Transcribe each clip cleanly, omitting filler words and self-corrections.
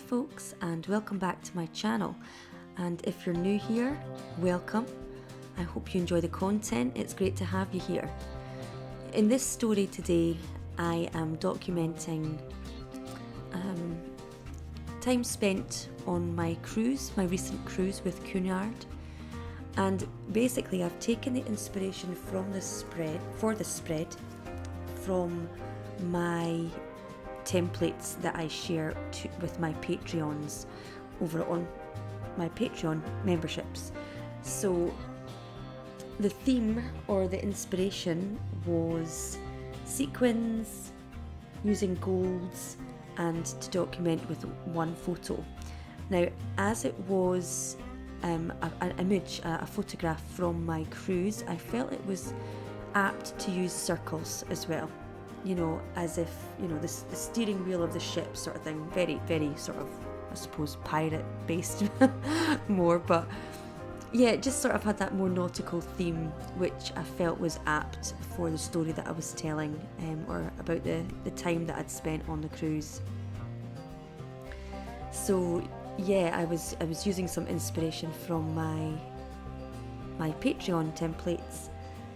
folks, and welcome back to my channel. And if you're new here, welcome. I hope you enjoy the content. It's great to have you here. In this story today, I am documenting time spent on my cruise, my recent cruise with Cunard. And basically I've taken the inspiration from the spread, from my templates that I share with my Patreons over on my Patreon memberships. So the theme or the inspiration was sequins, using golds, and to document with one photo. Now, as it was an image, a photograph from my cruise, I felt it was apt to use circles as well. You know, as if, you know, the steering wheel of the ship sort of thing. Very, very sort of, I suppose, pirate based more. But yeah, it just sort of had that more nautical theme, which I felt was apt for the story that I was telling, or about the time that I'd spent on the cruise. So yeah, I was using some inspiration from my Patreon templates.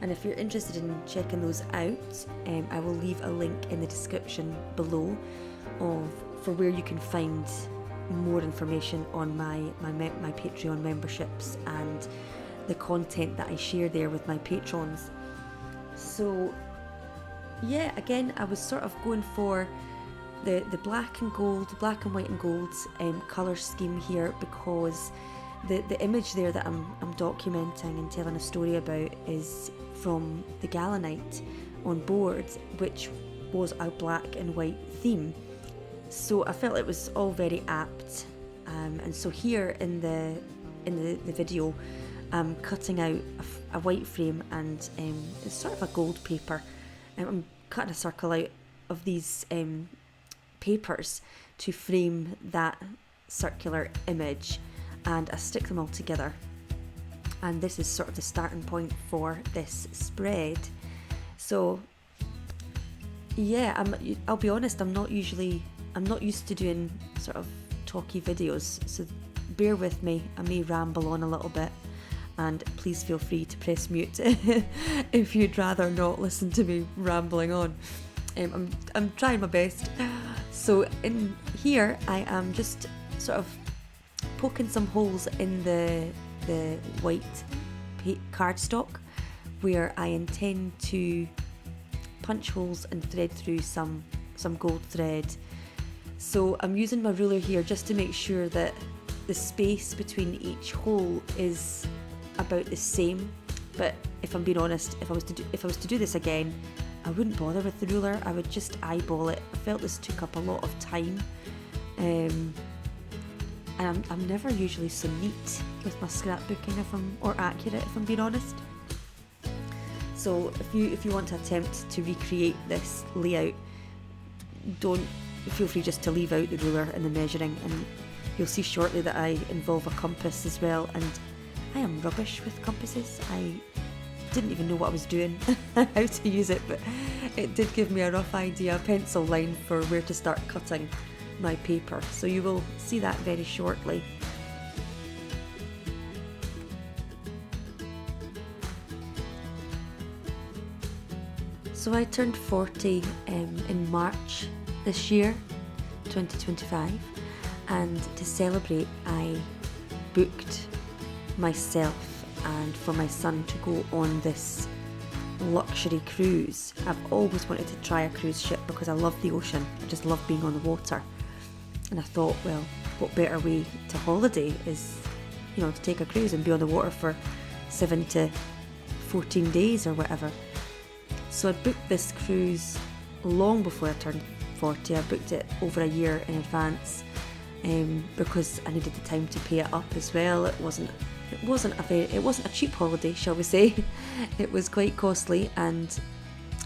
And if you're interested in checking those out, I will leave a link in the description below for where you can find more information on my Patreon memberships and the content that I share there with my patrons. So yeah, again, I was sort of going for the black and white and gold colour scheme here, because the image there that I'm documenting and telling a story about is from the Galanite on board, which was a black and white theme. So I felt it was all very apt, and so here in the video, I'm cutting out a white frame and it's sort of a gold paper. I'm cutting a circle out of these papers to frame that circular image, and I stick them all together. And this is sort of the starting point for this spread. So yeah, I'll be honest, I'm not used to doing sort of talky videos, so bear with me. I may ramble on a little bit, and please feel free to press mute if you'd rather not listen to me rambling on. I'm trying my best. So in here I am just sort of poking some holes in the white cardstock where I intend to punch holes and thread through some gold thread. So I'm using my ruler here just to make sure that the space between each hole is about the same. But if I'm being honest, if I was to do this again, I wouldn't bother with the ruler. I would just eyeball it. I felt this took up a lot of time. And I'm never usually so neat with my scrapbooking or accurate, if I'm being honest. So if you want to attempt to recreate this layout, don't feel free just to leave out the ruler and the measuring, and you'll see shortly that I involve a compass as well, and I am rubbish with compasses. I didn't even know what I was doing, how to use it, but it did give me a rough idea, a pencil line for where to start cutting my paper. So you will see that very shortly. So I turned 40 in March this year, 2025, and to celebrate I booked myself and for my son to go on this luxury cruise. I've always wanted to try a cruise ship because I love the ocean. I just love being on the water. And I thought, well, what better way to holiday is, you know, to take a cruise and be on the water for 7 to 14 days or whatever. So I booked this cruise long before I turned 40. I booked it over a year in advance, because I needed the time to pay it up as well. It wasn't a cheap holiday, shall we say. It was quite costly, and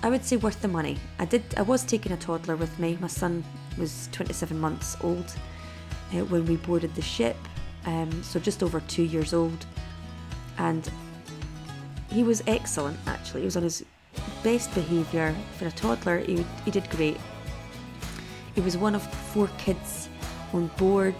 I would say worth the money. I was taking a toddler with me. My son was 27 months old when we boarded the ship, so just over 2 years old, and he was excellent actually. He was on his best behaviour for a toddler. He did great. He was one of 4 kids on board,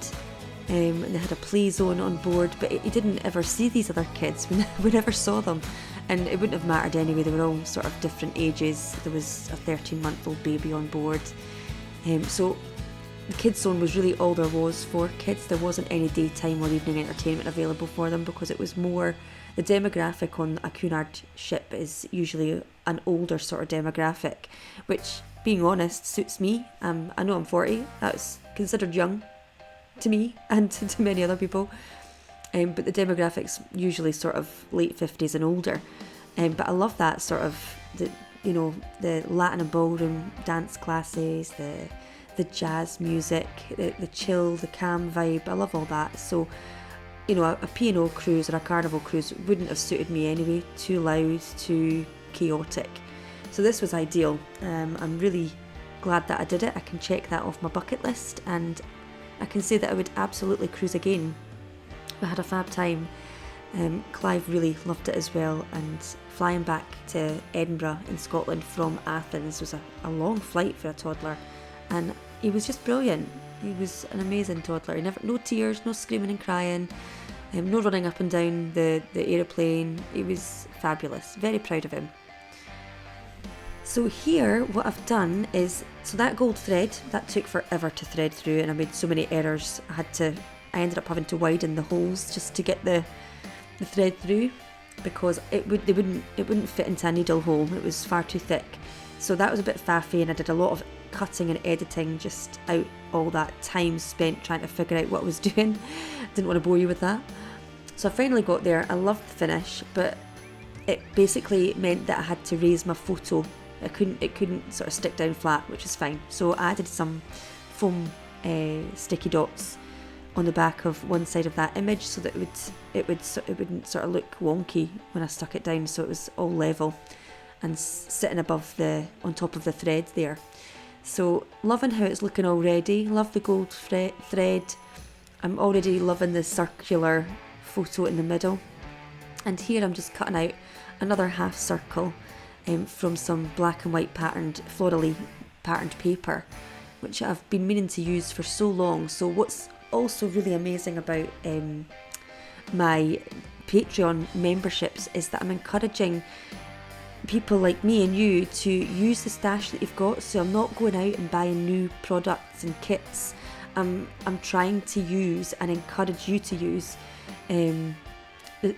and they had a play zone on board, but you didn't ever see these other kids. We never saw them, and it wouldn't have mattered anyway. They were all sort of different ages. There was a 13-month-old baby on board, so the kids zone was really all there was for kids. There wasn't any daytime or evening entertainment available for them, because it was more, the demographic on a Cunard ship is usually an older sort of demographic, which, being honest, suits me. I know I'm 40, that's considered young to me and to many other people, but the demographics usually sort of late 50s and older, but I love that sort of, the Latin and ballroom dance classes, the jazz music, the chill, the calm vibe. I love all that. So, a P&O cruise or a carnival cruise wouldn't have suited me anyway. Too loud, too chaotic. So this was ideal. I'm really glad that I did it. I can check that off my bucket list, and I can say that I would absolutely cruise again. We had a fab time. Clive really loved it as well, and flying back to Edinburgh in Scotland from Athens was a long flight for a toddler, and he was just brilliant. He was an amazing toddler. No tears, no screaming and crying, no running up and down the aeroplane. He was fabulous. Very proud of him. So here, what I've done is, so that gold thread, that took forever to thread through, and I made so many errors. I ended up having to widen the holes just to get the thread through, because it wouldn't fit into a needle hole. It was far too thick. So that was a bit faffy, and I did a lot of cutting and editing just out all that time spent trying to figure out what I was doing. Didn't want to bore you with that. So I finally got there. I loved the finish, but it basically meant that I had to raise my photo. It couldn't sort of stick down flat, which is fine. So I added some foam sticky dots on the back of one side of that image, so that it wouldn't sort of look wonky when I stuck it down. So it was all level and sitting on top of the thread there. So loving how it's looking already. Love the gold thread. I'm already loving the circular photo in the middle. And here I'm just cutting out another half circle from some black and white florally patterned paper, which I've been meaning to use for so long. So what's also really amazing about my Patreon memberships is that I'm encouraging people like me and you to use the stash that you've got. So I'm not going out and buying new products and kits. I'm trying to use and encourage you to use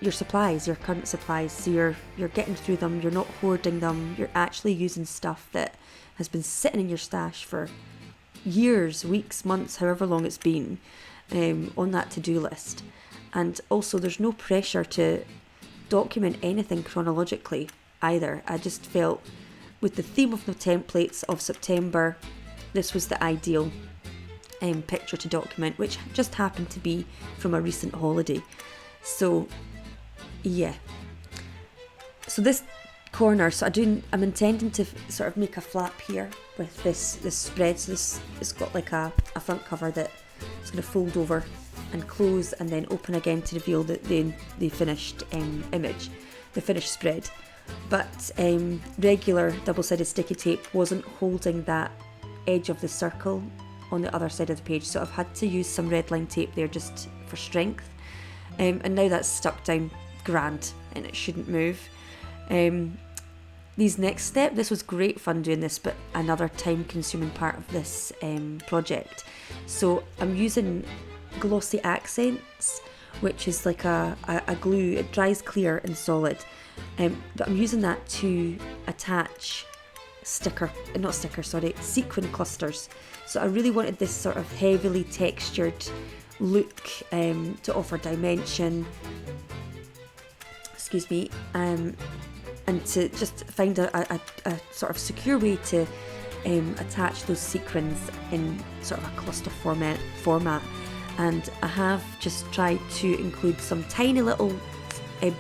your supplies, your current supplies. So you're getting through them, you're not hoarding them, you're actually using stuff that has been sitting in your stash for years, weeks, months, however long it's been, on that to-do list. And also there's no pressure to document anything chronologically either. I just felt with the theme of the templates of September, this was the ideal picture to document, which just happened to be from a recent holiday. So yeah, so this corner, I'm intending to sort of make a flap here with this spread. So it's got like a front cover that is going to fold over and close and then open again to reveal the finished image, the finished spread. But regular double-sided sticky tape wasn't holding that edge of the circle on the other side of the page, so I've had to use some red line tape there just for strength, and now that's stuck down grand and it shouldn't move. These next step, this was great fun doing this, but another time-consuming part of this project. So I'm using glossy accents, which is like a glue. It dries clear and solid, but I'm using that to attach sequin clusters. So I really wanted this sort of heavily textured look to offer dimension, and to just find a sort of secure way to attach those sequins in sort of a cluster format. And I have just tried to include some tiny little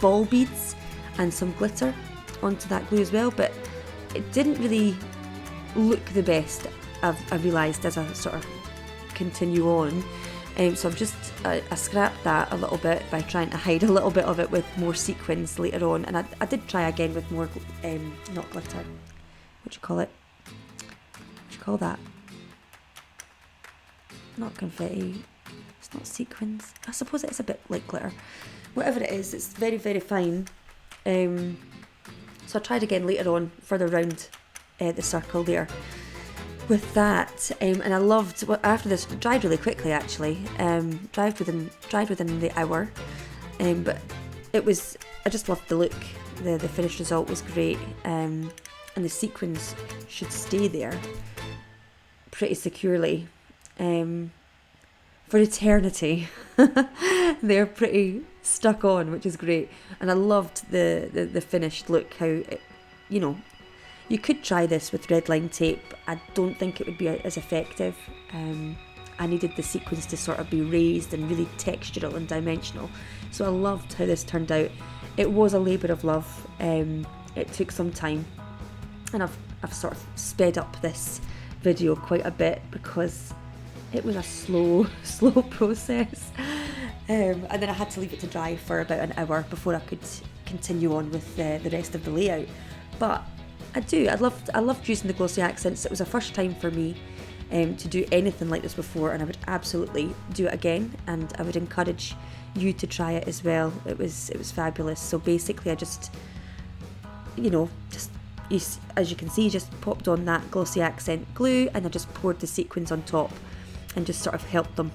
ball beads and some glitter onto that glue as well, but it didn't really look the best, I've realised, as I sort of continue on. So I've just I scrapped that a little bit by trying to hide a little bit of it with more sequins later on, and I did try again with more not glitter, what do you call that, not confetti, it's not sequins. I suppose it's a bit like glitter. Whatever it is, it's very, very fine. So I tried again later on, further round the circle there with that, and I loved, after this, it dried really quickly actually, dried within the hour, but it was, I just loved the look, the finished result was great, and the sequins should stay there pretty securely for eternity. They're pretty stuck on, which is great, and I loved the finished look, how it, you know, you could try this with red line tape. I don't think it would be as effective. I needed the sequins to sort of be raised and really textural and dimensional, so I loved how this turned out. It was a labour of love. It took some time, and I've sort of sped up this video quite a bit because it was a slow process, and then I had to leave it to dry for about an hour before I could continue on with the rest of the layout. But I loved using the glossy accents. It was a first time for me to do anything like this before, and I would absolutely do it again, and I would encourage you to try it as well. It was fabulous. So basically I just, as you can see, just popped on that glossy accent glue, and I just poured the sequins on top and just sort of helped them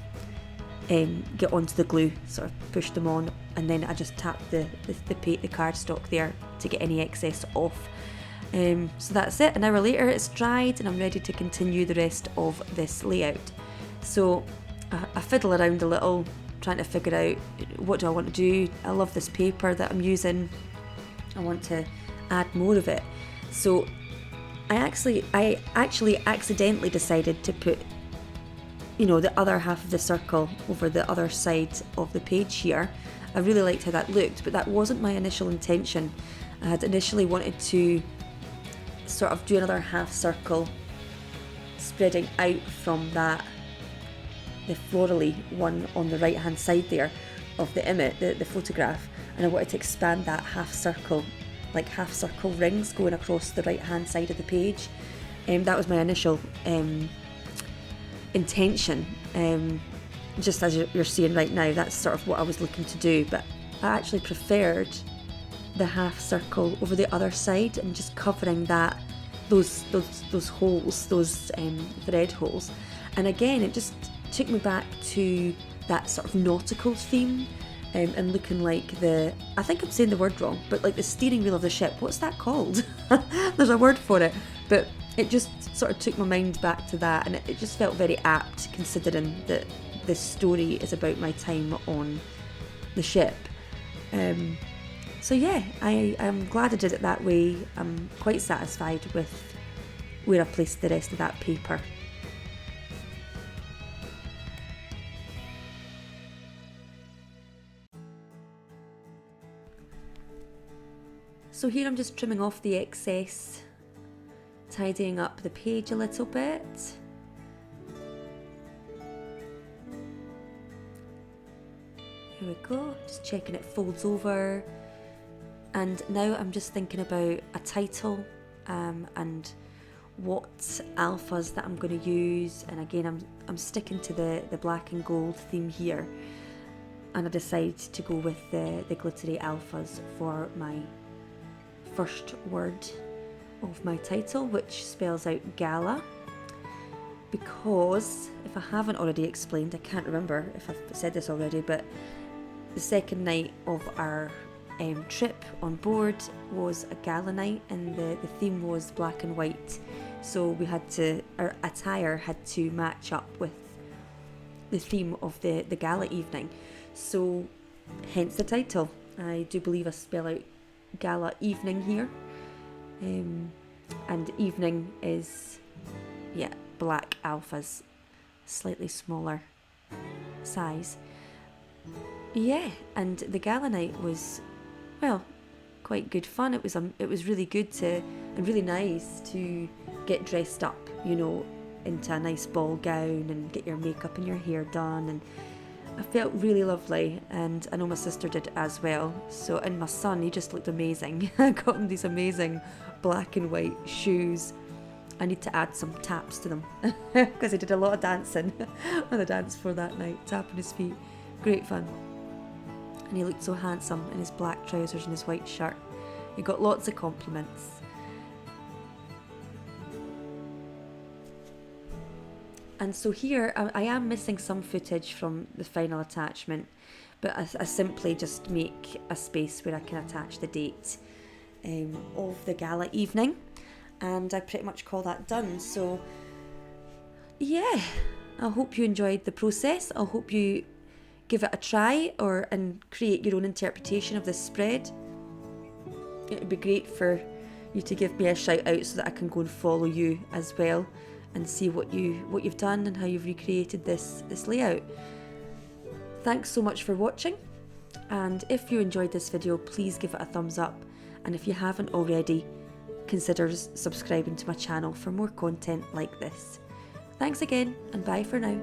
get onto the glue, sort of pushed them on, and then I just tapped the cardstock there to get any excess off. So that's it. An hour later it's dried, and I'm ready to continue the rest of this layout. So I fiddle around a little, trying to figure out what do I want to do. I love this paper that I'm using. I want to add more of it. So I actually accidentally decided to put, the other half of the circle over the other side of the page here. I really liked how that looked, but that wasn't my initial intention. I had initially wanted to sort of do another half circle spreading out from that, the florally one on the right hand side there of the image, the photograph, and I wanted to expand that half circle, like half circle rings going across the right hand side of the page. That was my initial intention, just as you're seeing right now. That's sort of what I was looking to do, but I actually preferred the half circle over the other side and just covering that, those holes, those thread holes. And again, it just took me back to that sort of nautical theme, and looking like I think I'm saying the word wrong, but like the steering wheel of the ship. What's that called? There's a word for it, but it just sort of took my mind back to that, and it just felt very apt, considering that this story is about my time on the ship. So yeah, I'm glad I did it that way. I'm quite satisfied with where I placed the rest of that paper. So here I'm just trimming off the excess, tidying up the page a little bit. Here we go, just checking it folds over. And now I'm just thinking about a title, and what alphas that I'm going to use. And again, I'm sticking to the black and gold theme here, and I decide to go with the glittery alphas for my first word of my title, which spells out gala, because if I haven't already explained, I can't remember if I've said this already, but the second night of our trip on board was a gala night, and the theme was black and white, so our attire had to match up with the theme of the gala evening, so hence the title. I do believe I spell out gala evening here, and evening is black alphas, slightly smaller size. And the gala night was, well, quite good fun. It was really good and really nice to get dressed up, into a nice ball gown and get your makeup and your hair done, and I felt really lovely, and I know my sister did as well. So, and my son, he just looked amazing. I got him these amazing black and white shoes, I need to add some taps to them because I did a lot of dancing on the dance floor that night, tapping his feet. Great fun. And he looked so handsome in his black trousers and his white shirt. He got lots of compliments. And so here I am missing some footage from the final attachment, but I simply just make a space where I can attach the date of the gala evening, and I pretty much call that done. So yeah, I hope you enjoyed the process. I hope you give it a try and create your own interpretation of this spread. It would be great for you to give me a shout out so that I can go and follow you as well and see what you've done and how you've recreated this layout. Thanks so much for watching, and if you enjoyed this video, please give it a thumbs up, and if you haven't already, consider subscribing to my channel for more content like this. Thanks again, and bye for now.